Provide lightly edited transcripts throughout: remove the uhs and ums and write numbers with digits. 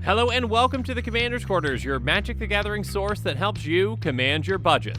Hello and welcome to the Commander's Quarters, your Magic the Gathering source that helps you command your budget.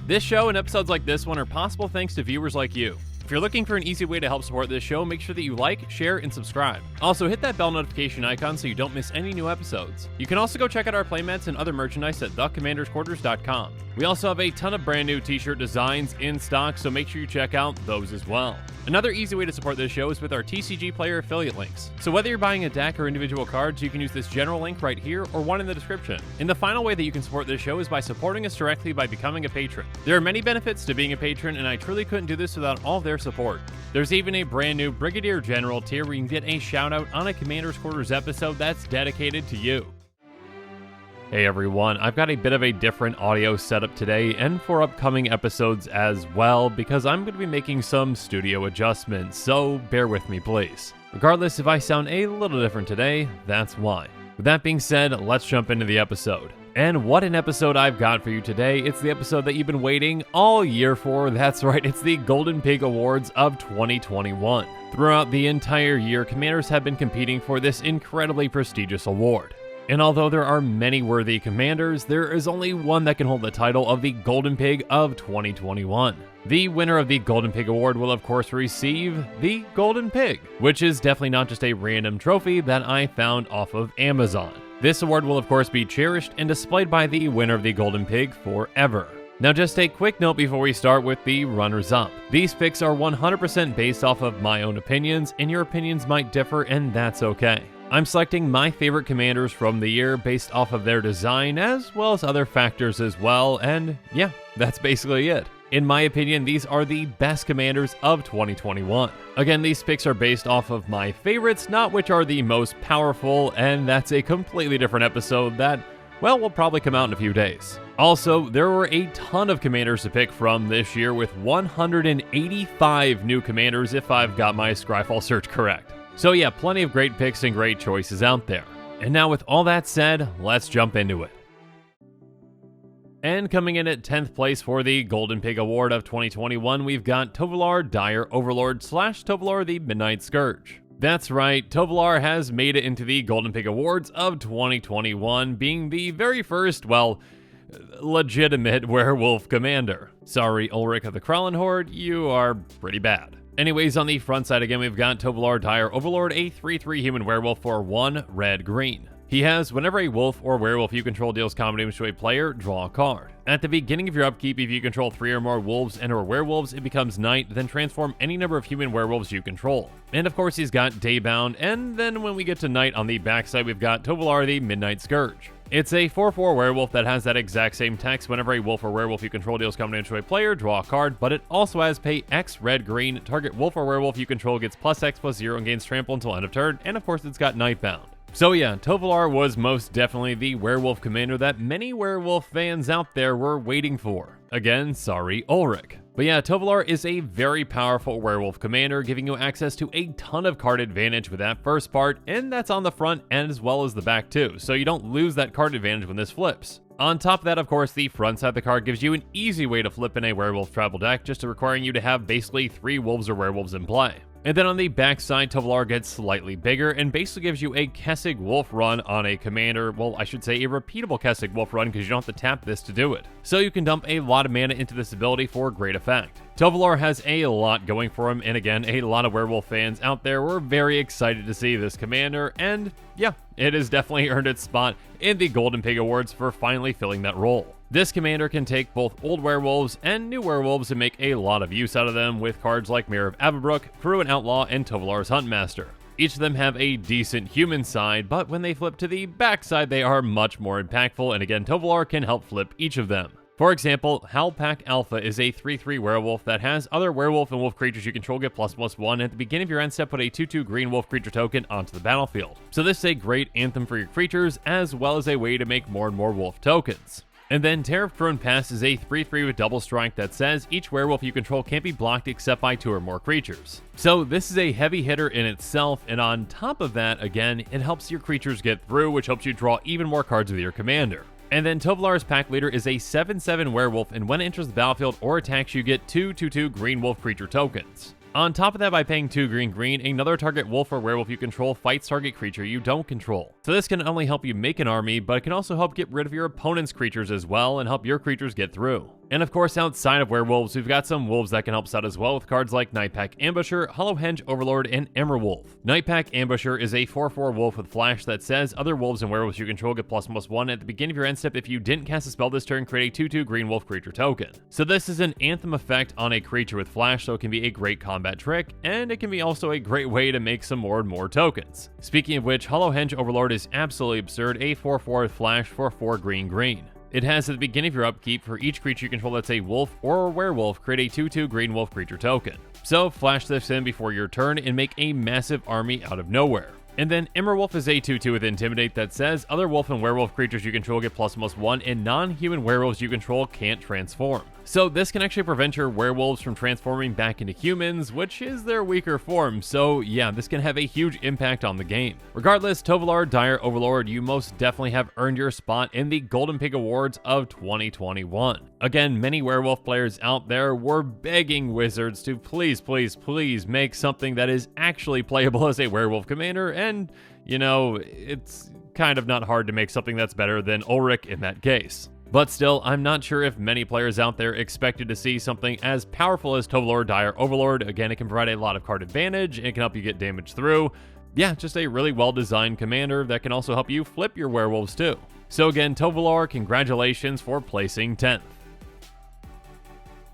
This show and episodes like this one are possible thanks to viewers like you. If you're looking for an easy way to help support this show, make sure that you like, share, and subscribe. Also, hit that bell notification icon so you don't miss any new episodes. You can also go check out our playmats and other merchandise at thecommandersquarters.com. We also have a ton of brand new t-shirt designs in stock, so make sure you check out those as well. Another easy way to support this show is with our TCG Player affiliate links. So whether you're buying a deck or individual cards, you can use this general link right here or one in the description. And the final way that you can support this show is by supporting us directly by becoming a patron. There are many benefits to being a patron, and I truly couldn't do this without all of their support. There's even a brand new Brigadier General tier where you can get a shout out on a Commander's Quarters episode that's dedicated to you. Hey everyone, I've got a bit of a different audio setup today and for upcoming episodes as well because I'm going to be making some studio adjustments, so bear with me please. Regardless, if I sound a little different today, that's why. With that being said, let's jump into the episode. And what an episode I've got for you today. It's the episode that you've been waiting all year for. That's right, it's the Golden Pig Awards of 2021. Throughout the entire year, commanders have been competing for this incredibly prestigious award. And although there are many worthy commanders, there is only one that can hold the title of the Golden Pig of 2021. The winner of the Golden Pig Award will of course receive the Golden Pig, which is definitely not just a random trophy that I found off of Amazon. This award will of course be cherished and displayed by the winner of the Golden Pig forever. Now just a quick note before we start with the runners-up. These picks are 100% based off of my own opinions, and your opinions might differ, and that's okay. I'm selecting my favorite commanders from the year based off of their design as well as other factors as well, and yeah, that's basically it. In my opinion, these are the best commanders of 2021. Again, these picks are based off of my favorites, not which are the most powerful, and that's a completely different episode that, well, will probably come out in a few days. Also, there were a ton of commanders to pick from this year with 185 new commanders if I've got my Scryfall search correct. So yeah, plenty of great picks and great choices out there. And now with all that said, let's jump into it. And coming in at 10th place for the Golden Pig Award of 2021, we've got Tovolar Dire Overlord / Tovolar the Midnight Scourge. That's right, Tovolar has made it into the Golden Pig Awards of 2021, being the very first, well, legitimate Werewolf Commander. Sorry, Ulrich of the Krallen Horde, you are pretty bad. Anyways, on the front side again, we've got Tovolar Dire Overlord, a 3/3 human werewolf for 1 red-green. He has, whenever a wolf or werewolf you control deals combat damage to a player, draw a card. At the beginning of your upkeep, if you control 3 or more wolves and or werewolves, it becomes night, then transform any number of human werewolves you control. And of course, he's got Daybound, and then when we get to night on the backside, we've got Tovolar the Midnight Scourge. It's a 4/4 werewolf that has that exact same text. Whenever a wolf or werewolf you control deals combat damage to a player, draw a card, but it also has pay X red-green. Target wolf or werewolf you control gets +X/+0 and gains trample until end of turn, and of course it's got Nightbound. So yeah, Tovolar was most definitely the werewolf commander that many werewolf fans out there were waiting for. Again, sorry Ulrich. But yeah, Tovolar is a very powerful werewolf commander, giving you access to a ton of card advantage with that first part, and that's on the front and as well as the back too, so you don't lose that card advantage when this flips. On top of that, of course, the front side of the card gives you an easy way to flip in a werewolf tribal deck, just requiring you to have basically 3 wolves or werewolves in play. And then on the backside, Tovolar gets slightly bigger and basically gives you a Kessig Wolf run on a commander. Well, I should say a repeatable Kessig Wolf run because you don't have to tap this to do it. So you can dump a lot of mana into this ability for great effect. Tovolar has a lot going for him, and again, a lot of werewolf fans out there were very excited to see this commander, and yeah, it has definitely earned its spot in the Golden Pig Awards for finally filling that role. This commander can take both old werewolves and new werewolves and make a lot of use out of them with cards like Mirror of Avabrook, Cruin Outlaw, and Tovolar's Huntmaster. Each of them have a decent human side, but when they flip to the backside, they are much more impactful, and again, Tovolar can help flip each of them. For example, Howlpack Alpha is a 3/3 werewolf that has other werewolf and wolf creatures you control get ++1. At the beginning of your end step, put a 2/2 green wolf creature token onto the battlefield. So this is a great anthem for your creatures, as well as a way to make more and more wolf tokens. And then Terror of Crone Pass is a 3/3 with double strike that says each werewolf you control can't be blocked except by 2 or more creatures. So this is a heavy hitter in itself, and on top of that, again, it helps your creatures get through, which helps you draw even more cards with your commander. And then Tovolar's Pack Leader is a 7/7 werewolf, and when it enters the battlefield or attacks, you get 2/2 green wolf creature tokens. On top of that, by paying 2 green, another target wolf or werewolf you control fights target creature you don't control. So this can not only help you make an army, but it can also help get rid of your opponent's creatures as well and help your creatures get through. And of course, outside of werewolves, we've got some wolves that can help us out as well with cards like Nightpack Ambusher, Hollowhenge Overlord, and Emerwolf. Nightpack Ambusher is a 4/4 wolf with flash that says other wolves and werewolves you control get +1/+1 at the beginning of your end step if you didn't cast a spell this turn, create a 2/2 green wolf creature token. So this is an anthem effect on a creature with flash, so it can be a great combat trick, and it can be also a great way to make some more and more tokens. Speaking of which, Hollowhenge Overlord is absolutely absurd, a 4/4 with flash for 4 green. It has at the beginning of your upkeep, for each creature you control that's a wolf or a werewolf, create a 2/2 green wolf creature token. So flash this in before your turn and make a massive army out of nowhere. And then Emerwolf is a 2/2 with Intimidate that says other wolf and werewolf creatures you control get +1/+1 and non-human werewolves you control can't transform. So this can actually prevent your werewolves from transforming back into humans, which is their weaker form, so yeah, this can have a huge impact on the game. Regardless, Tovolar Dire Overlord, you most definitely have earned your spot in the Golden Pig Awards of 2021. Again, many werewolf players out there were begging Wizards to please make something that is actually playable as a werewolf commander, and, you know, it's kind of not hard to make something that's better than Ulrich in that case. But still, I'm not sure if many players out there expected to see something as powerful as Tovolar Dire Overlord. Again, it can provide a lot of card advantage, and it can help you get damage through. Yeah, just a really well-designed commander that can also help you flip your werewolves too. So again, Tovolar, congratulations for placing 10th.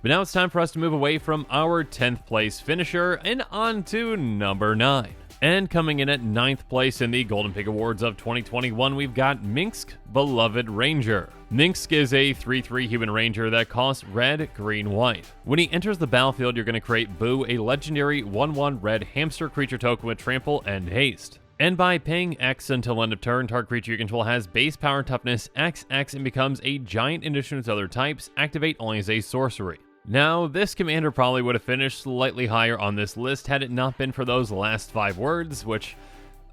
But now it's time for us to move away from our 10th place finisher and on to number 9. And coming in at 9th place in the Golden Pig Awards of 2021, we've got Minx, Beloved Ranger. Minx is a 3/3 human ranger that costs red, green, white. When he enters the battlefield, you're going to create Boo, a legendary 1/1 red hamster creature token with trample and haste. And by paying X until end of turn, target creature you control has base power and toughness XX and becomes a giant in addition to other types, activate only as a sorcery. Now, this commander probably would have finished slightly higher on this list had it not been for those last 5 words, which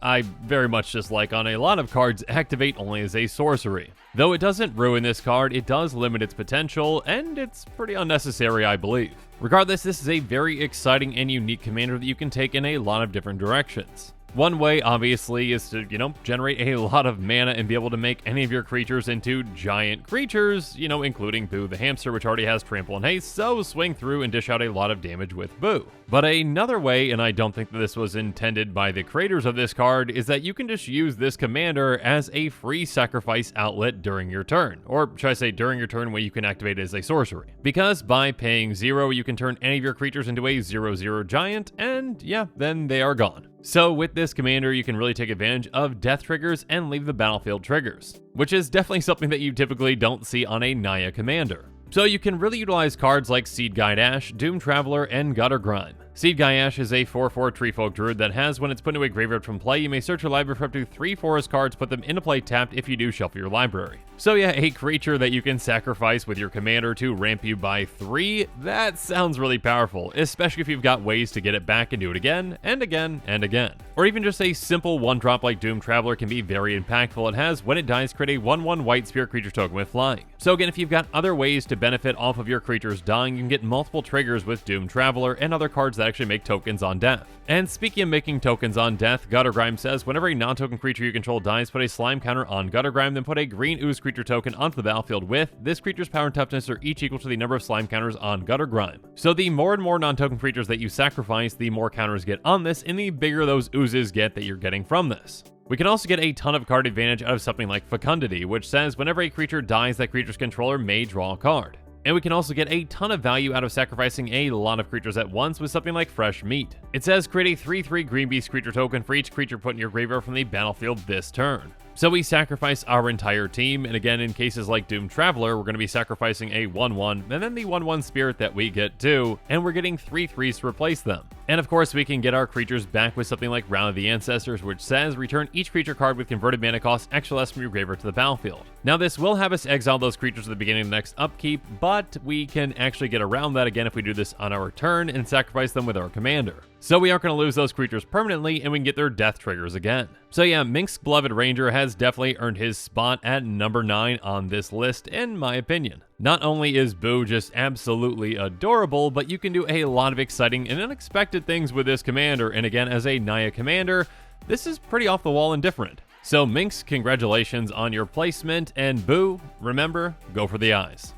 I very much dislike on a lot of cards, activate only as a sorcery. Though it doesn't ruin this card, it does limit its potential, and it's pretty unnecessary, I believe. Regardless, this is a very exciting and unique commander that you can take in a lot of different directions. One way, obviously, is to, generate a lot of mana and be able to make any of your creatures into giant creatures, including Boo the hamster, which already has trample and haste, so swing through and dish out a lot of damage with Boo. But another way, and I don't think that this was intended by the creators of this card, is that you can just use this commander as a free sacrifice outlet during your turn. Or should I say during your turn when you can activate it as a sorcery. Because by paying 0, you can turn any of your creatures into a 0/0 giant, and yeah, then they are gone. So with this commander, you can really take advantage of death triggers and leave the battlefield triggers, which is definitely something that you typically don't see on a Naya commander. So you can really utilize cards like Seed Guide Ash, Doom Traveler, and Gutter Grime. Seed Guide Ash is a 4/4 Treefolk Druid that has, when it's put into a graveyard from play, you may search your library for up to 3 forest cards, put them into play tapped if you do shuffle your library. So yeah, a creature that you can sacrifice with your commander to ramp you by 3, that sounds really powerful, especially if you've got ways to get it back and do it again, and again, and again. Or even just a simple 1-drop like Doom Traveler can be very impactful. It has, when it dies, create a 1/1 white spirit creature token with flying. So again, if you've got other ways to benefit off of your creatures dying, you can get multiple triggers with Doom Traveler and other cards that actually make tokens on death. And speaking of making tokens on death, Gutter Grime says, whenever a non-token creature you control dies, put a slime counter on Gutter Grime, then put a green ooze creature token onto the battlefield with this creature's power and toughness are each equal to the number of slime counters on Gutter Grime. So the more and more non-token creatures that you sacrifice, the more counters get on this, and the bigger those oozes get that you're getting from this. We can also get a ton of card advantage out of something like Fecundity, which says whenever a creature dies, that creature's controller may draw a card. And we can also get a ton of value out of sacrificing a lot of creatures at once with something like Fresh Meat. It says create a 3/3 green beast creature token for each creature put in your graveyard from the battlefield this turn. So we sacrifice our entire team, and again, in cases like Doom Traveler, we're going to be sacrificing a 1/1, and then the 1/1 spirit that we get too, and we're getting 3/3s to replace them. And of course, we can get our creatures back with something like Round of the Ancestors, which says return each creature card with converted mana cost extra less from your graveyard to the battlefield. Now this will have us exile those creatures at the beginning of the next upkeep, but we can actually get around that again if we do this on our turn and sacrifice them with our commander. So we aren't going to lose those creatures permanently, and we can get their death triggers again. So yeah, Minx Beloved Ranger has definitely earned his spot at number 9 on this list, in my opinion. Not only is Boo just absolutely adorable, but you can do a lot of exciting and unexpected things with this commander, and again, as a Naya commander, this is pretty off the wall and different. So Minx, congratulations on your placement, and Boo, remember, go for the eyes.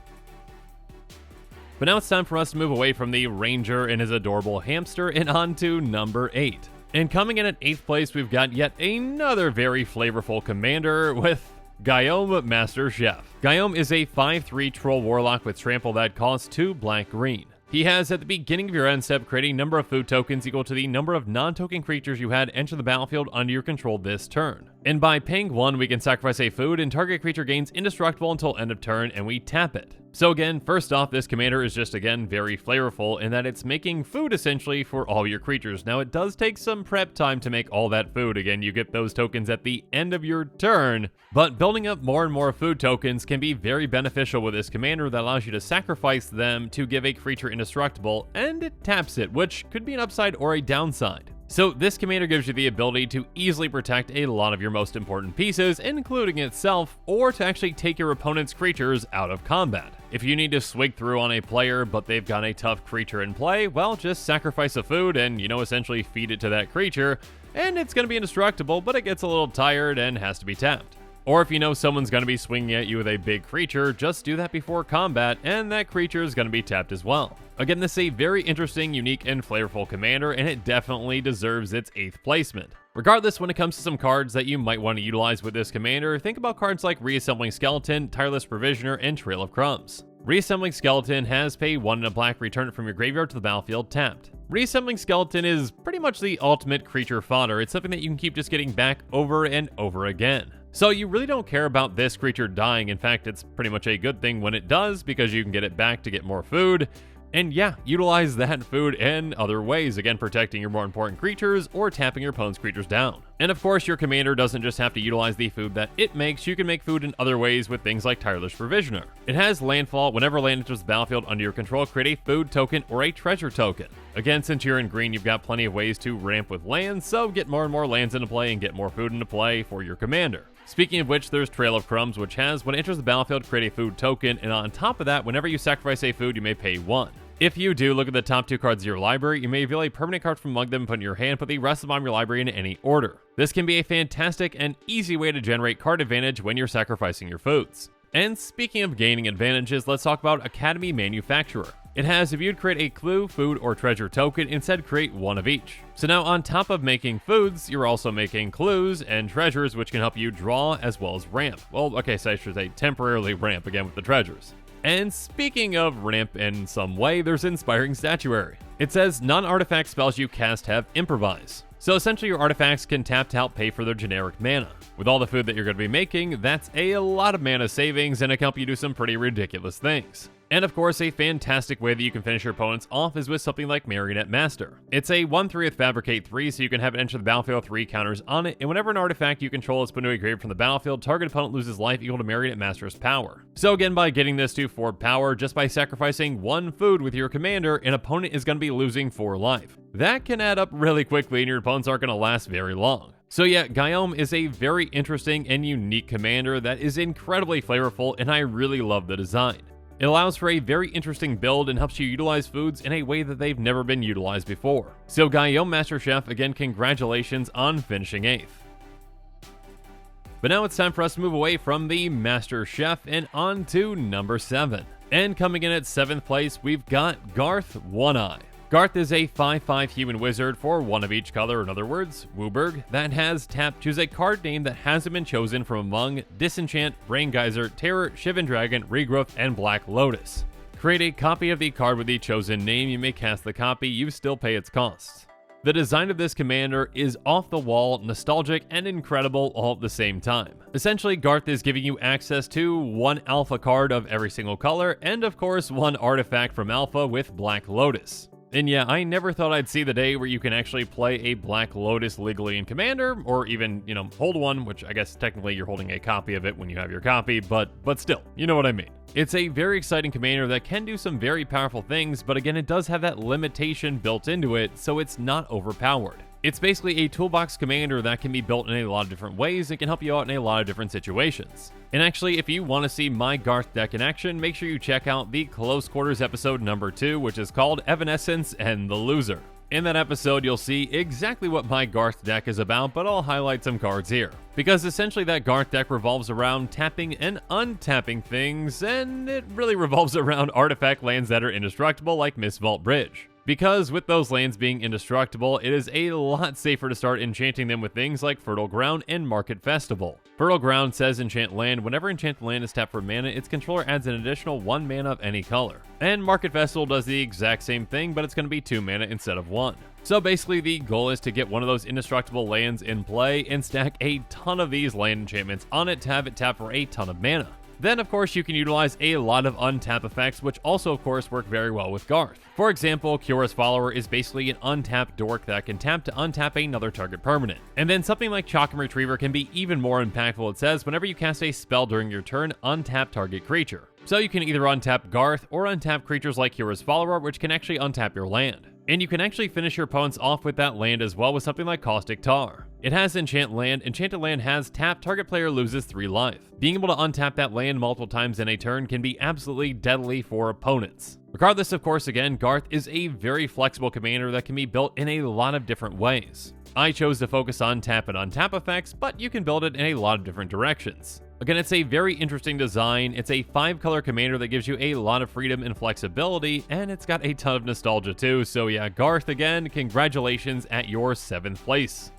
But now it's time for us to move away from the Ranger and his adorable hamster and on to number 8. And coming in at 8th place, we've got yet another very flavorful commander with Gaium Masterchef. Gaium is a 5/3 Troll Warlock with Trample that costs 2 black-green. He has, at the beginning of your end step, create a number of food tokens equal to the number of non-token creatures you had enter the battlefield under your control this turn. And by paying 1, we can sacrifice a food and target creature gains indestructible until end of turn, and we tap it. So again, first off, this commander is just again very flavorful in that it's making food essentially for all your creatures. Now it does take some prep time to make all that food. Again, you get those tokens at the end of your turn, but building up more and more food tokens can be very beneficial with this commander that allows you to sacrifice them to give a creature indestructible, and it taps it, which could be an upside or a downside. So this commander gives you the ability to easily protect a lot of your most important pieces, including itself, or to actually take your opponent's creatures out of combat. If you need to swig through on a player, but they've got a tough creature in play, well, just sacrifice a food and, essentially feed it to that creature, and it's going to be indestructible, but it gets a little tired and has to be tapped. Or if you know someone's going to be swinging at you with a big creature, just do that before combat, and that creature is going to be tapped as well. Again, this is a very interesting, unique, and flavorful commander, and it definitely deserves its 8th placement. Regardless, when it comes to some cards that you might want to utilize with this commander, think about cards like Reassembling Skeleton, Tireless Provisioner, and Trail of Crumbs. Reassembling Skeleton has pay 1 and a black, return it from your graveyard to the battlefield tapped. Reassembling Skeleton is pretty much the ultimate creature fodder. It's something that you can keep just getting back over and over again. So you really don't care about this creature dying. In fact, it's pretty much a good thing when it does because you can get it back to get more food. And yeah, utilize that food in other ways, again protecting your more important creatures or tapping your opponent's creatures down. And of course, your commander doesn't just have to utilize the food that it makes, you can make food in other ways with things like Tireless Provisioner. It has landfall. Whenever land enters the battlefield under your control, create a food token or a treasure token. Again, since you're in green, you've got plenty of ways to ramp with lands, so get more and more lands into play and get more food into play for your commander. Speaking of which, there's Trail of Crumbs, which has, when it enters the battlefield, create a food token, and on top of that, whenever you sacrifice a food, you may pay 1. If you do, look at the top 2 cards of your library. You may reveal a permanent card from among them and put in your hand, put the rest of them on your library in any order. This can be a fantastic and easy way to generate card advantage when you're sacrificing your foods. And speaking of gaining advantages, let's talk about Academy Manufacturer. It has, if you'd create a clue, food, or treasure token, instead create 1 of each. So now on top of making foods, you're also making clues and treasures, which can help you draw as well as ramp. Well, okay, so I should say temporarily ramp again with the treasures. And speaking of ramp in some way, there's Inspiring Statuary. It says non-artifact spells you cast have improvise. So essentially your artifacts can tap to help pay for their generic mana. With all the food that you're going to be making, that's a lot of mana savings and it can help you do some pretty ridiculous things. And of course, a fantastic way that you can finish your opponents off is with something like Marionette Master. It's a 1/3 with Fabricate 3, so you can have it enter the battlefield with 3 counters on it, and whenever an artifact you control is put into a grave from the battlefield, target opponent loses life equal to Marionette Master's power. So again, by getting this to 4 power, just by sacrificing 1 food with your commander, an opponent is going to be losing 4 life. That can add up really quickly, and your opponents aren't going to last very long. So yeah, Gaium is a very interesting and unique commander that is incredibly flavorful, and I really love the design. It allows for a very interesting build and helps you utilize foods in a way that they've never been utilized before. So Gaium Masterchef, again, congratulations on finishing 8th. But now it's time for us to move away from the Masterchef and on to number 7. And coming in at 7th place, we've got Garth One Eye. Garth is a 5/5 human wizard for 1 of each color, in other words, Wooburg, that has tap. Choose a card name that hasn't been chosen from among Disenchant, Brain Geyser, Terror, Shivan Dragon, Regrowth, and Black Lotus. Create a copy of the card with the chosen name. You may cast the copy, you still pay its costs. The design of this commander is off the wall, nostalgic, and incredible all at the same time. Essentially, Garth is giving you access to 1 alpha card of every single color, and of course 1 artifact from alpha with Black Lotus. And yeah, I never thought I'd see the day where you can actually play a Black Lotus legally in Commander, or even, hold one, which I guess technically you're holding a copy of it when you have your copy, but still, you know what I mean. It's a very exciting commander that can do some very powerful things, but again, it does have that limitation built into it, so it's not overpowered. It's basically a toolbox commander that can be built in a lot of different ways and can help you out in a lot of different situations. And actually, if you want to see my Garth deck in action, make sure you check out the Close Quarters episode number 2, which is called Evanescence and the Loser. In that episode, you'll see exactly what my Garth deck is about, but I'll highlight some cards here. Because essentially that Garth deck revolves around tapping and untapping things, and it really revolves around artifact lands that are indestructible like Mistvault Bridge. Because with those lands being indestructible, it is a lot safer to start enchanting them with things like Fertile Ground and Market Festival. Fertile Ground says enchant land. Whenever enchanted land is tapped for mana, its controller adds an additional 1 mana of any color. And Market Festival does the exact same thing, but it's going to be 2 mana instead of 1. So basically the goal is to get one of those indestructible lands in play and stack a ton of these land enchantments on it to have it tap for a ton of mana. Then, of course, you can utilize a lot of untap effects, which also, of course, work very well with Garth. For example, Kyora's Follower is basically an untapped dork that can tap to untap another target permanent. And then something like Chalk and Retriever can be even more impactful. It says, whenever you cast a spell during your turn, untap target creature. So you can either untap Garth or untap creatures like Kyora's Follower, which can actually untap your land. And you can actually finish your opponents off with that land as well with something like Caustic Tar. It has Enchant Land. Enchanted Land has tap, target player loses 3 life. Being able to untap that land multiple times in a turn can be absolutely deadly for opponents. Regardless, of course, again, Garth is a very flexible commander that can be built in a lot of different ways. I chose to focus on tap and untap effects, but you can build it in a lot of different directions. Again, it's a very interesting design. It's a 5-color commander that gives you a lot of freedom and flexibility, and it's got a ton of nostalgia too. So yeah, Garth, again, congratulations at your 7th place.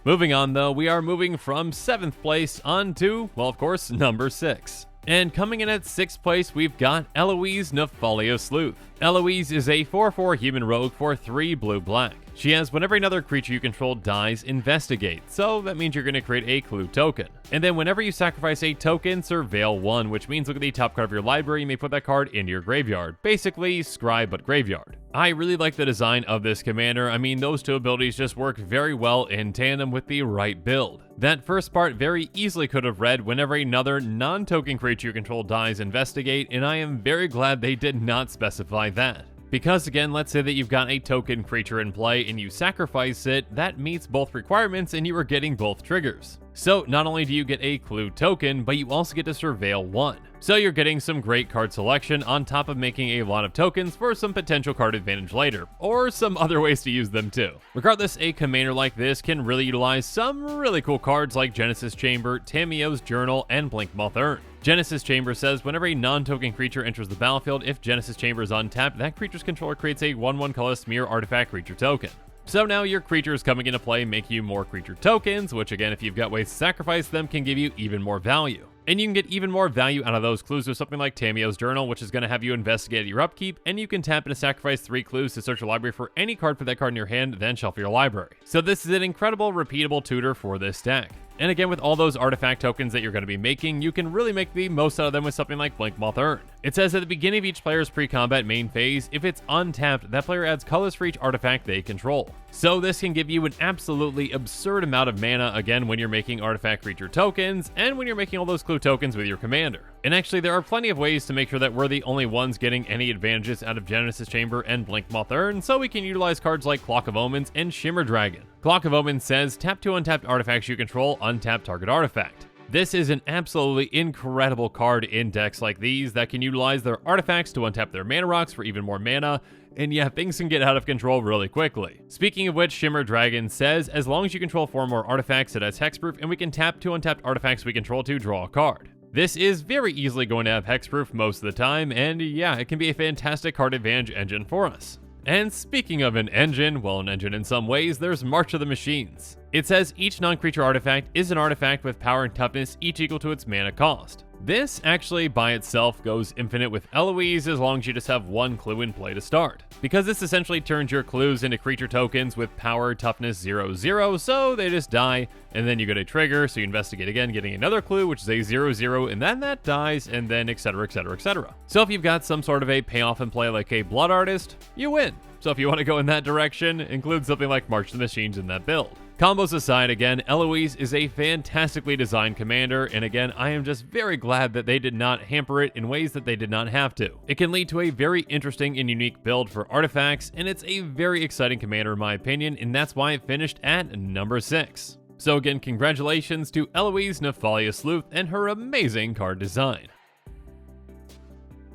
Moving on though, we are moving from 7th place on to, well, of course, number 6. And coming in at 6th place, we've got Eloise Nefalio Sleuth. Eloise is a 4/4 human rogue for 3 blue-black. She has whenever another creature you control dies, investigate, so that means you're going to create a clue token. And then whenever you sacrifice a token, surveil 1, which means look at the top card of your library, you may put that card into your graveyard. Basically, Scribe but graveyard. I really like the design of this commander. I mean, those 2 abilities just work very well in tandem with the right build. That first part very easily could have read whenever another non-token creature you control dies, investigate, and I am very glad they did not specify that. Because again, let's say that you've got a token creature in play and you sacrifice it, that meets both requirements and you are getting both triggers. So not only do you get a clue token, but you also get to surveil 1. So you're getting some great card selection on top of making a lot of tokens for some potential card advantage later, or some other ways to use them too. Regardless, a commander like this can really utilize some really cool cards like Genesis Chamber, Tamiyo's Journal, and Blinkmoth Urn. Genesis Chamber says whenever a non-token creature enters the battlefield, if Genesis Chamber is untapped, that creature's controller creates a 1/1 colorless mirror artifact creature token. So now your creatures coming into play make you more creature tokens, which again, if you've got ways to sacrifice them, can give you even more value. And you can get even more value out of those clues with something like Tamiyo's Journal, which is going to have you investigate your upkeep, and you can tap and sacrifice 3 clues to search your library for any card for that card in your hand, then shuffle your library. So this is an incredible repeatable tutor for this deck. And again, with all those artifact tokens that you're going to be making, you can really make the most out of them with something like Blinkmoth Urn. It says at the beginning of each player's pre-combat main phase, if it's untapped, that player adds colors for each artifact they control. So this can give you an absolutely absurd amount of mana, again, when you're making artifact creature tokens, and when you're making all those clue tokens with your commander. And actually, there are plenty of ways to make sure that we're the only ones getting any advantages out of Genesis Chamber and Blinkmoth Urn, so we can utilize cards like Clock of Omens and Shimmer Dragon. Clock of Omens says, tap 2 untapped artifacts you control, untap target artifact. This is an absolutely incredible card in decks like these that can utilize their artifacts to untap their mana rocks for even more mana, and yeah, things can get out of control really quickly. Speaking of which, Shimmer Dragon says, as long as you control 4 more artifacts, it has hexproof, and we can tap 2 untapped artifacts we control to draw a card. This is very easily going to have hexproof most of the time, and yeah, it can be a fantastic card advantage engine for us. And speaking of an engine, well, an engine in some ways, there's March of the Machines. It says each non-creature artifact is an artifact with power and toughness each equal to its mana cost. This actually by itself goes infinite with Eloise as long as you just have 1 clue in play to start. Because this essentially turns your clues into creature tokens with power, toughness 0/0, so they just die, and then you get a trigger, so you investigate again, getting another clue, which is a 0/0, and then that dies, and then etc, etc, etc. So if you've got some sort of a payoff in play like a Blood Artist, you win. So if you want to go in that direction, include something like March of the Machines in that build. Combos aside, again, Eloise is a fantastically designed commander, and again, I am just very glad that they did not hamper it in ways that they did not have to. It can lead to a very interesting and unique build for artifacts, and it's a very exciting commander in my opinion, and that's why it finished at number 6. So again, congratulations to Eloise Nephalia Sleuth and her amazing card design.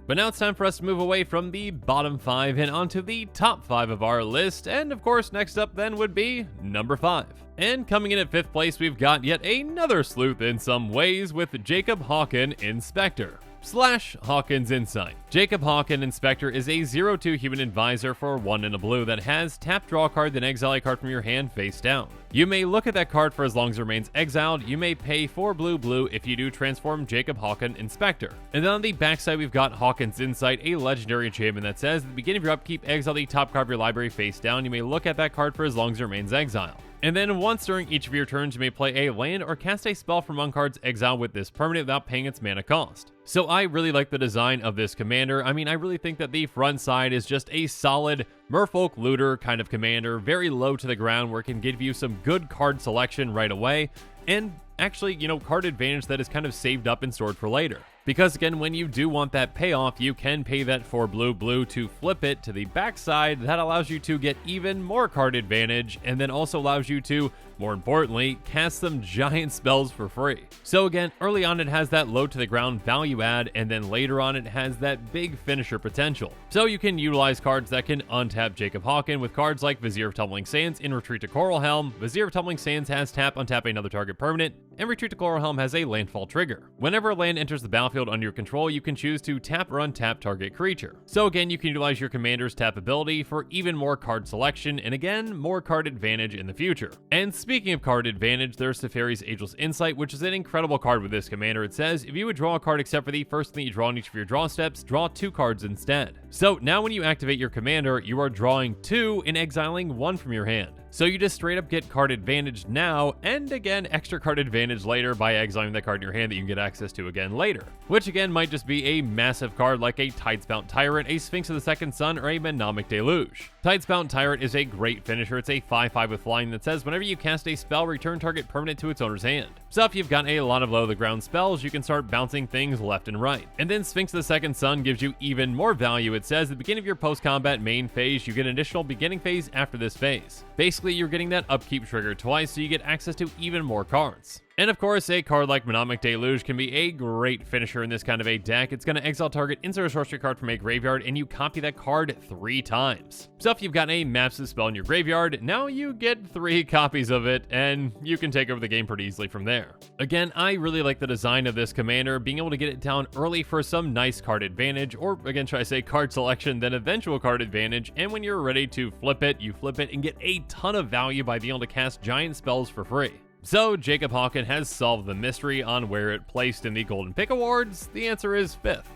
But now it's time for us to move away from the bottom 5 and onto the top 5 of our list, and of course next up then would be number 5. And coming in at 5th place, we've got yet another sleuth in some ways with Jacob Hawkins Inspector / Hawkins Insight. Jacob Hawkins Inspector is a 0/2 human advisor for 1 and a blue that has tap draw a card then exile a card from your hand face down. You may look at that card for as long as it remains exiled. You may pay 4 blue if you do transform Jacob Hawkins Inspector. And then on the backside we've got Hawkins Insight, a legendary enchantment that says at the beginning of your upkeep, exile the top card of your library face down. You may look at that card for as long as it remains exiled. And then once during each of your turns, you may play a land or cast a spell from one card's exile with this permanent without paying its mana cost. So I really like the design of this commander. I mean, I really think that the front side is just a solid merfolk looter kind of commander, very low to the ground where it can give you some good card selection right away, and actually, card advantage that is kind of saved up and stored for later. Because again, when you do want that payoff, you can pay that 4 blue to flip it to the backside. That allows you to get even more card advantage, and then also allows you to, more importantly, cast some giant spells for free. So again, early on it has that low to the ground value add, and then later on it has that big finisher potential. So you can utilize cards that can untap Jacob Hawkins with cards like Vizier of Tumbling Sands in Retreat to Coral Helm. Vizier of Tumbling Sands has tap, untap another target permanent, and Retreat to Coral Helm has a landfall trigger. Whenever a land enters the battlefield under your control, you can choose to tap or untap target creature. So again, you can utilize your commander's tap ability for even more card selection, and again, more card advantage in the future. And speaking of card advantage, there's Teferi's Ageless Insight, which is an incredible card with this commander. It says, if you would draw a card except for the first thing you draw on each of your draw steps, draw 2 cards instead. So now when you activate your commander, you are drawing 2 and exiling 1 from your hand. So you just straight up get card advantage now, and again, extra card advantage later by exiling that card in your hand that you can get access to again later. Which again might just be a massive card like a Tidespout Tyrant, a Sphinx of the Second Sun, or a Mnemonic Deluge. Tidespout Tyrant is a great finisher. It's a 5/5 with flying that says whenever you cast a spell, return target permanent to its owner's hand. So if you've got a lot of low to the ground spells, you can start bouncing things left and right. And then Sphinx of the Second Sun gives you even more value. It says at the beginning of your post-combat main phase, you get an additional beginning phase after this phase. Basically, you're getting that upkeep trigger twice, so you get access to even more cards. And of course, a card like Mnemonic Deluge can be a great finisher in this kind of a deck. It's going to exile target, insert a sorcery card from a graveyard, and you copy that card 3 times. So if you've got a massive spell in your graveyard, now you get 3 copies of it, and you can take over the game pretty easily from there. Again, I really like the design of this commander, being able to get it down early for some nice card advantage, or again, should I say card selection, then eventual card advantage, and when you're ready to flip it, you flip it and get a ton of value by being able to cast giant spells for free. So Jacob Hawkins has solved the mystery on where it placed in the Golden Pick Awards. The answer is 5th.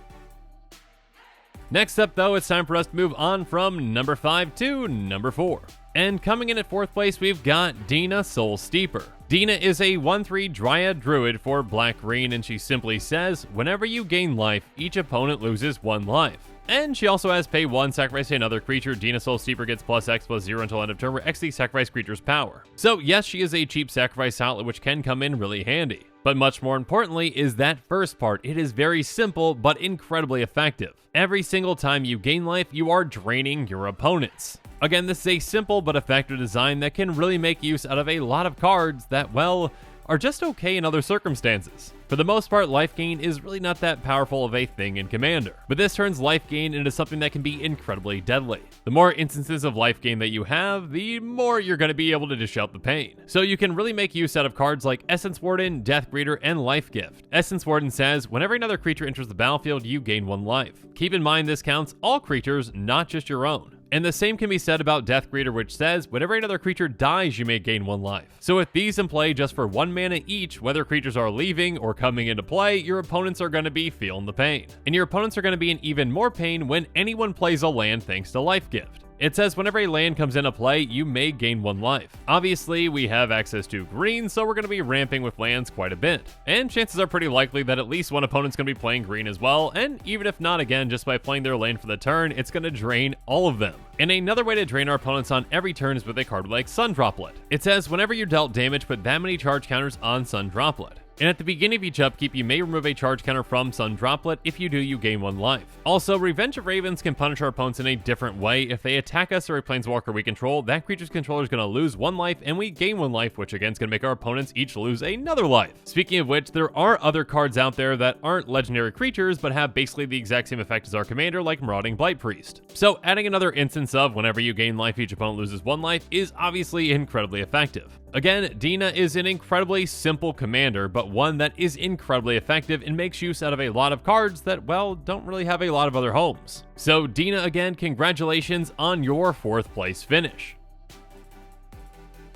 Next up though, it's time for us to move on from number 5 to number 4. And coming in at 4th place, we've got Dina Soulseid. Dina is a 1/3 Dryad Druid for black-green, and she simply says, whenever you gain life, each opponent loses 1 life. And she also has pay 1, sacrifice another creature. Dina Soulseid gets +X/+0 until end of turn, where X the sacrifice creature's power. So yes, she is a cheap sacrifice outlet, which can come in really handy. But much more importantly is that first part. It is very simple, but incredibly effective. Every single time you gain life, you are draining your opponents. Again, this is a simple but effective design that can really make use out of a lot of cards that, well, are just okay in other circumstances. For the most part, life gain is really not that powerful of a thing in Commander, but this turns life gain into something that can be incredibly deadly. The more instances of life gain that you have, the more you're going to be able to dish out the pain. So you can really make use out of cards like Essence Warden, Death Greeter, and Life Gift. Essence Warden says, whenever another creature enters the battlefield, you gain 1 life. Keep in mind this counts all creatures, not just your own. And the same can be said about Death Greeter, which says, whenever another creature dies, you may gain 1 life. So with these in play just for 1 mana each, whether creatures are leaving or coming into play, your opponents are going to be feeling the pain. And your opponents are going to be in even more pain when anyone plays a land thanks to Life Gift. It says whenever a land comes into play, you may gain 1 life. Obviously, we have access to green, so we're going to be ramping with lands quite a bit. And chances are pretty likely that at least one opponent's going to be playing green as well, and even if not, again, just by playing their land for the turn, it's going to drain all of them. And another way to drain our opponents on every turn is with a card like Sun Droplet. It says whenever you're dealt damage, put that many charge counters on Sun Droplet. And at the beginning of each upkeep, you may remove a charge counter from Sun Droplet. If you do, you gain 1 life. Also, Revenge of Ravens can punish our opponents in a different way. If they attack us or a planeswalker we control, that creature's controller is going to lose 1 life, and we gain 1 life, which again is going to make our opponents each lose another life. Speaking of which, there are other cards out there that aren't legendary creatures, but have basically the exact same effect as our commander, like Marauding Blight Priest. So adding another instance of whenever you gain life, each opponent loses 1 life is obviously incredibly effective. Again, Dina is an incredibly simple commander, but one that is incredibly effective and makes use out of a lot of cards that, well, don't really have a lot of other homes. So Dina, again, congratulations on your 4th place finish.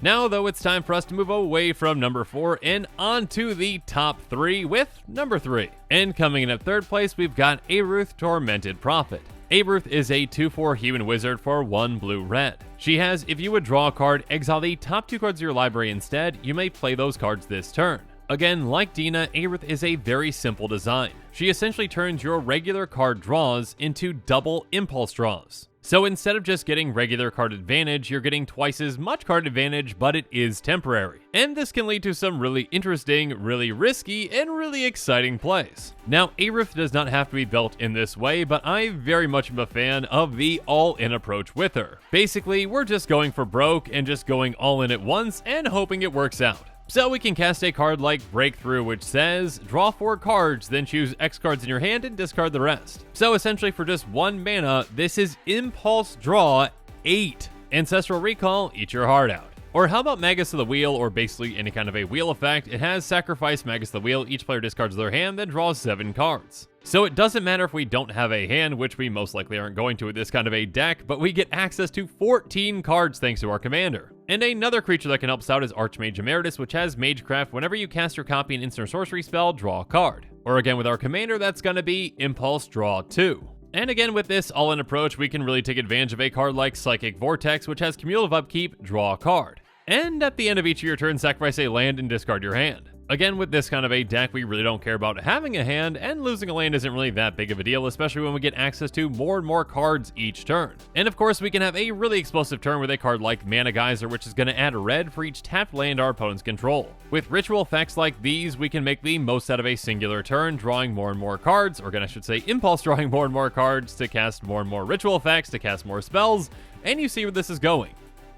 Now, though, it's time for us to move away from number 4 and on to the top 3 with number 3. And coming in at 3rd place, we've got Aruth Tormented Prophet. Aruth is a 2/4 human wizard for 1 blue-red. She has, if you would draw a card, exile the top 2 cards of your library instead, you may play those cards this turn. Again, like Dina, Aruth is a very simple design. She essentially turns your regular card draws into double impulse draws. So instead of just getting regular card advantage, you're getting twice as much card advantage, but it is temporary. And this can lead to some really interesting, really risky, and really exciting plays. Now, Aruth does not have to be built in this way, but I very much am a fan of the all-in approach with her. Basically, we're just going for broke and just going all in at once and hoping it works out. So we can cast a card like Breakthrough, which says, draw 4 cards, then choose X cards in your hand and discard the rest. So essentially for just 1 mana, this is Impulse Draw 8. Ancestral Recall, eat your heart out. Or how about Magus of the Wheel, or basically any kind of a wheel effect? It has Sacrifice Magus of the Wheel, each player discards their hand, then draws 7 cards. So it doesn't matter if we don't have a hand, which we most likely aren't going to with this kind of a deck, but we get access to 14 cards thanks to our commander. And another creature that can help us out is Archmage Emeritus, which has Magecraft. Whenever you cast or copy an instant or sorcery spell, draw a card. Or again with our commander, that's going to be Impulse Draw 2. And again with this all-in approach, we can really take advantage of a card like Psychic Vortex, which has cumulative upkeep, draw a card. And at the end of each of your turns, sacrifice a land and discard your hand. Again, with this kind of a deck, we really don't care about having a hand, and losing a land isn't really that big of a deal, especially when we get access to more and more cards each turn. And of course, we can have a really explosive turn with a card like Mana Geyser, which is going to add red for each tapped land our opponents control. With ritual effects like these, we can make the most out of a singular turn, drawing more and more cards, or again, I should say impulse drawing more and more cards to cast more and more ritual effects, to cast more spells, and you see where this is going.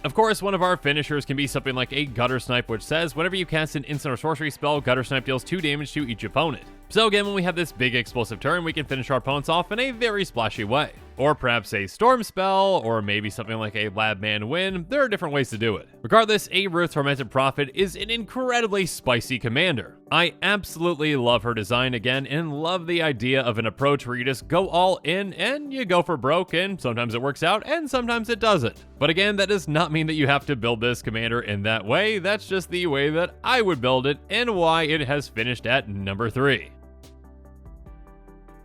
Of course, one of our finishers can be something like a Gutter Snipe, which says, whenever you cast an instant or sorcery spell, Gutter Snipe deals 2 damage to each opponent. So again, when we have this big explosive turn, we can finish our opponents off in a very splashy way. Or perhaps a Storm Spell, or maybe something like a Labman Win. There are different ways to do it. Regardless, Aruth Tormented Prophet is an incredibly spicy commander. I absolutely love her design again, and love the idea of an approach where you just go all in and you go for broke, and sometimes it works out and sometimes it doesn't. But again, that does not mean that you have to build this commander in that way. That's just the way that I would build it, and why it has finished at number 3.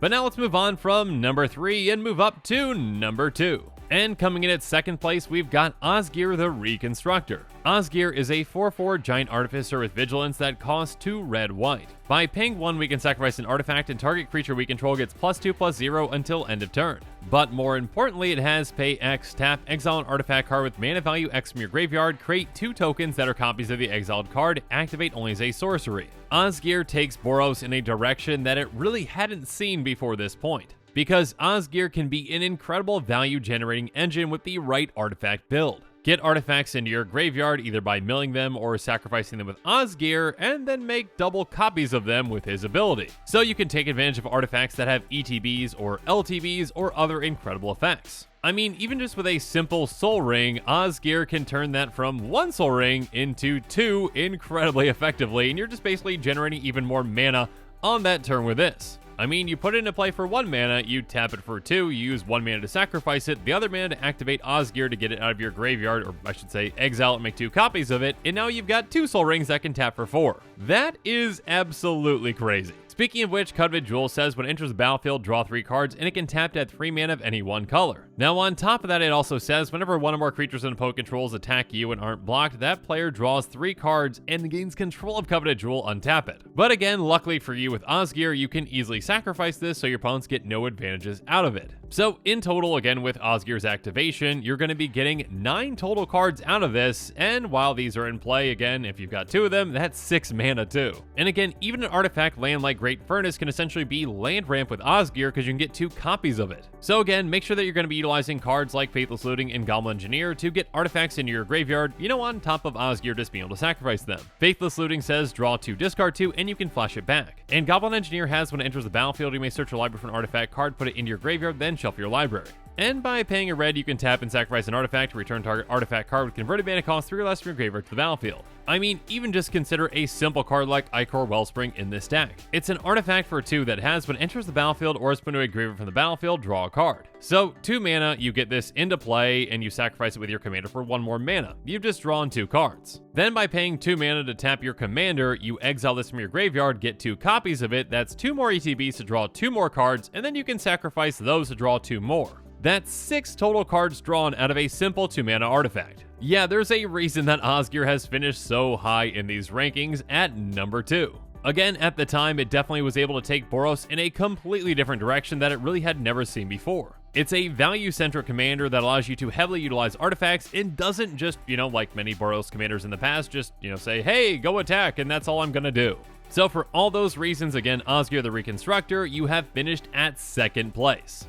But now let's move on from number 3 and move up to number 2. And coming in at 2nd place, we've got Ozgear the Reconstructor. Ozgear is a 4/4 giant artificer with vigilance that costs 2 red-white. By paying 1, we can sacrifice an artifact, and target creature we control gets +2/+0 until end of turn. But more importantly, it has pay X, tap, exile an artifact card with mana value X from your graveyard, create 2 tokens that are copies of the exiled card, activate only as a sorcery. Ozgear takes Boros in a direction that it really hadn't seen before this point, because Ozgear can be an incredible value generating engine with the right artifact build. Get artifacts into your graveyard either by milling them or sacrificing them with Ozgear, and then make double copies of them with his ability. So you can take advantage of artifacts that have ETBs or LTBs or other incredible effects. I mean, even just with a simple Soul Ring, Ozgear can turn that from 1 Soul Ring into 2 incredibly effectively, and you're just basically generating even more mana on that turn with this. I mean, you put it into play for 1 mana, you tap it for 2, you use 1 mana to sacrifice it, the other mana to activate Ozgear to get it out of your graveyard, or I should say exile it and make 2 copies of it, and now you've got 2 Soul Rings that can tap for 4. That is absolutely crazy. Speaking of which, Coveted Jewel says when it enters the battlefield, draw 3 cards, and it can tap to add 3 mana of any one color. Now on top of that, it also says whenever one or more creatures an opponent controls attack you and aren't blocked, that player draws 3 cards and gains control of Coveted Jewel, untap it. But again, luckily for you with Ozgear, you can easily sacrifice this so your opponents get no advantages out of it. So in total, again with Ozgear's activation, you're going to be getting 9 total cards out of this, and while these are in play, again, if you've got 2 of them, that's 6 mana too. And again, even an artifact land like Great Furnace can essentially be land ramp with Ozgear because you can get 2 copies of it. So again, make sure that you're going to be utilizing cards like Faithless Looting and Goblin Engineer to get artifacts into your graveyard, on top of Ozgear just being able to sacrifice them. Faithless Looting says draw 2, discard 2, and you can flash it back. And Goblin Engineer has when it enters the battlefield, you may search your library for an artifact card, put it into your graveyard, then shuffle your library. And by paying a red, you can tap and sacrifice an artifact to return target artifact card with converted mana cost 3 or less from your graveyard to the battlefield. I mean, even just consider a simple card like Ichor Wellspring in this deck. It's an artifact for 2 that has when it enters the battlefield or is put into a graveyard from the battlefield, draw a card. So 2 mana, you get this into play and you sacrifice it with your commander for 1 more mana. You've just drawn 2 cards. Then by paying 2 mana to tap your commander, you exile this from your graveyard, get 2 copies of it, that's 2 more ETBs to draw 2 more cards, and then you can sacrifice those to draw 2 more. That's 6 total cards drawn out of a simple 2 mana artifact. Yeah, there's a reason that Ozgear has finished so high in these rankings at number 2. Again, at the time, it definitely was able to take Boros in a completely different direction that it really had never seen before. It's a value-centric commander that allows you to heavily utilize artifacts and doesn't just, like many Boros commanders in the past, just, say, hey, go attack, and that's all I'm gonna do. So for all those reasons, again, Ozgear the Reconstructor, you have finished at 2nd place.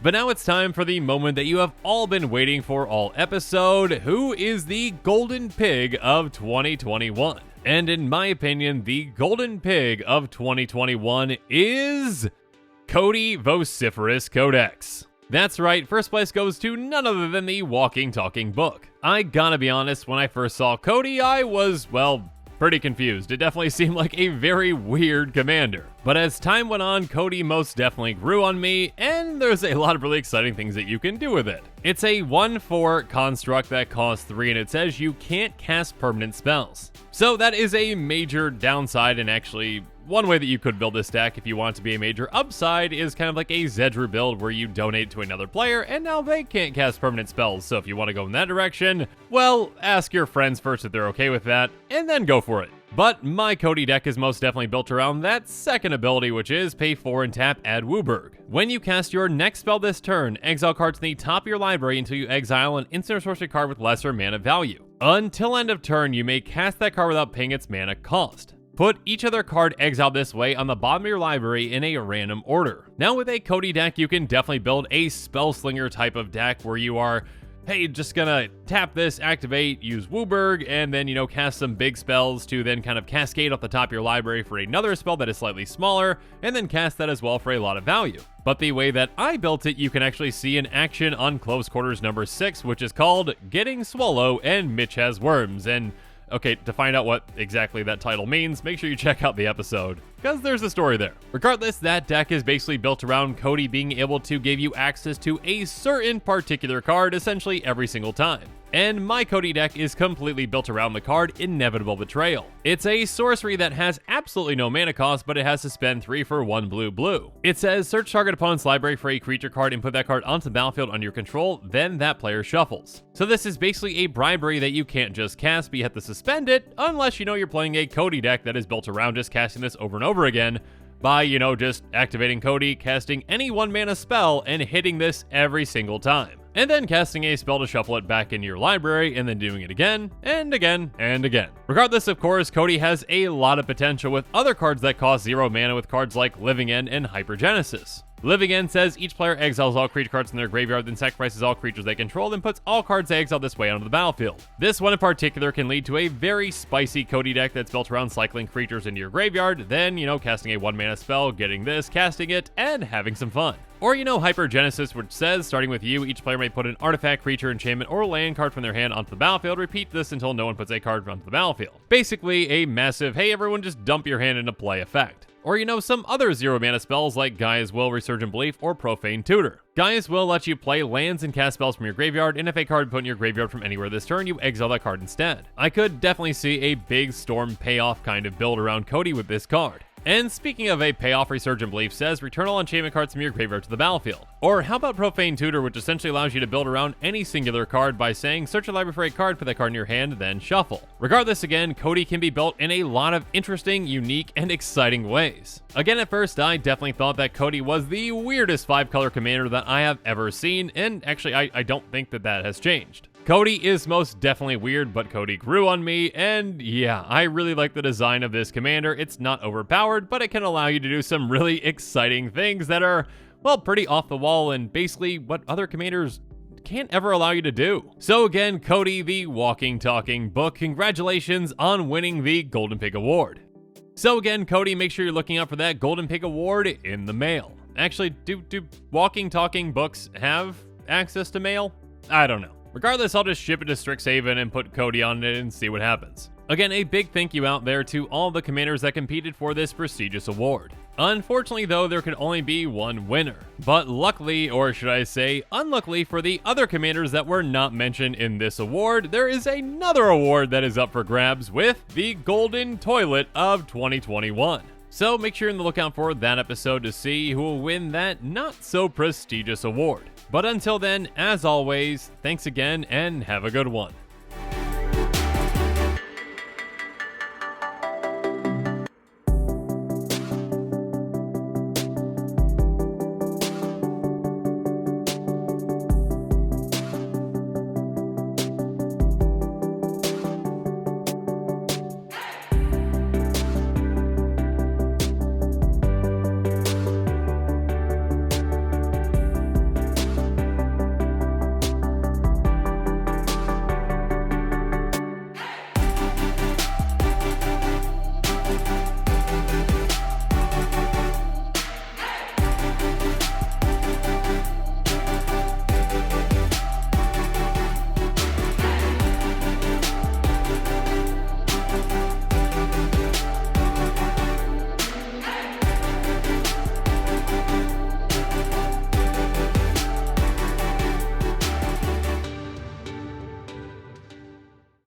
But now it's time for the moment that you have all been waiting for all episode. Who is the Golden Pig of 2021? And in my opinion, the Golden Pig of 2021 is Cody Vociferous Codex. That's right, first place goes to none other than the Walking Talking Book. I gotta be honest, when I first saw Cody, I was, pretty confused. It definitely seemed like a very weird commander. But as time went on, Cody most definitely grew on me, and there's a lot of really exciting things that you can do with it. It's a 1/4 construct that costs 3, and it says you can't cast permanent spells. So that is a major downside, and actually one way that you could build this deck if you want it to be a major upside is kind of like a Zedru build where you donate to another player and now they can't cast permanent spells. So if you want to go in that direction, well, ask your friends first if they're okay with that and then go for it. But my Cody deck is most definitely built around that second ability, which is pay 4 and tap, add Wooburg. When you cast your next spell this turn, exile cards to the top of your library until you exile an instant or sorcery card with lesser mana value. Until end of turn, you may cast that card without paying its mana cost. Put each other card exiled this way on the bottom of your library in a random order. Now with a Cody deck, you can definitely build a Spellslinger type of deck where you are, hey, just gonna tap this, activate, use Wooburg, and then, cast some big spells to then kind of cascade off the top of your library for another spell that is slightly smaller, and then cast that as well for a lot of value. But the way that I built it, you can actually see in action on Close Quarters number 6, which is called Getting Swallow and Mitch Has Worms. And okay, to find out what exactly that title means, make sure you check out the episode, because there's a story there. Regardless, that deck is basically built around Cody being able to give you access to a certain particular card essentially every single time. And my Cody deck is completely built around the card Inevitable Betrayal. It's a sorcery that has absolutely no mana cost, but it has to spend 3 for 1 blue. It says search target opponent's library for a creature card and put that card onto the battlefield under your control, then that player shuffles. So this is basically a bribery that you can't just cast, but you have to suspend it, unless you're playing a Cody deck that is built around just casting this over and over again, by, just activating Cody, casting any 1 mana spell, and hitting this every single time. And then casting a spell to shuffle it back into your library, and then doing it again, and again, and again. Regardless, of course, Cody has a lot of potential with other cards that cost 0 mana with cards like Living End and Hypergenesis. Living End says each player exiles all creature cards in their graveyard, then sacrifices all creatures they control, then puts all cards they exile this way onto the battlefield. This one in particular can lead to a very spicy Cody deck that's built around cycling creatures into your graveyard, then, casting a 1 mana spell, getting this, casting it, and having some fun. Or, Hypergenesis, which says, starting with you, each player may put an artifact, creature, enchantment, or land card from their hand onto the battlefield. Repeat this until no one puts a card onto the battlefield. Basically, a massive, hey everyone, just dump your hand into play effect. Or, some other 0 mana spells like Gaia's Will, Resurgent Belief, or Profane Tutor. Gaia's Will lets you play lands and cast spells from your graveyard, and if a card put in your graveyard from anywhere this turn, you exile that card instead. I could definitely see a big Storm payoff kind of build around Cody with this card. And speaking of a payoff, Resurgent Belief says return all enchantment cards from your graveyard to the battlefield. Or how about Profane Tutor, which essentially allows you to build around any singular card by saying search your library for a card, put that card in your hand, then shuffle. Regardless, again, Cody can be built in a lot of interesting, unique, and exciting ways. Again, at first, I definitely thought that Cody was the weirdest 5-color commander that I have ever seen, and actually, I don't think that has changed. Cody is most definitely weird, but Cody grew on me, and yeah, I really like the design of this commander. It's not overpowered, but it can allow you to do some really exciting things that are, well, pretty off the wall and basically what other commanders can't ever allow you to do. So again, Cody, the walking, talking book, congratulations on winning the Golden Pig Award. So again, Cody, make sure you're looking out for that Golden Pig Award in the mail. Actually, do walking, talking books have access to mail? I don't know. Regardless, I'll just ship it to Strixhaven and put Cody on it and see what happens. Again, a big thank you out there to all the commanders that competed for this prestigious award. Unfortunately though, there could only be one winner. But luckily, or should I say unluckily for the other commanders that were not mentioned in this award, there is another award that is up for grabs with the Golden Toilet of 2021. So make sure you're on the lookout for that episode to see who will win that not so prestigious award. But until then, as always, thanks again and have a good one.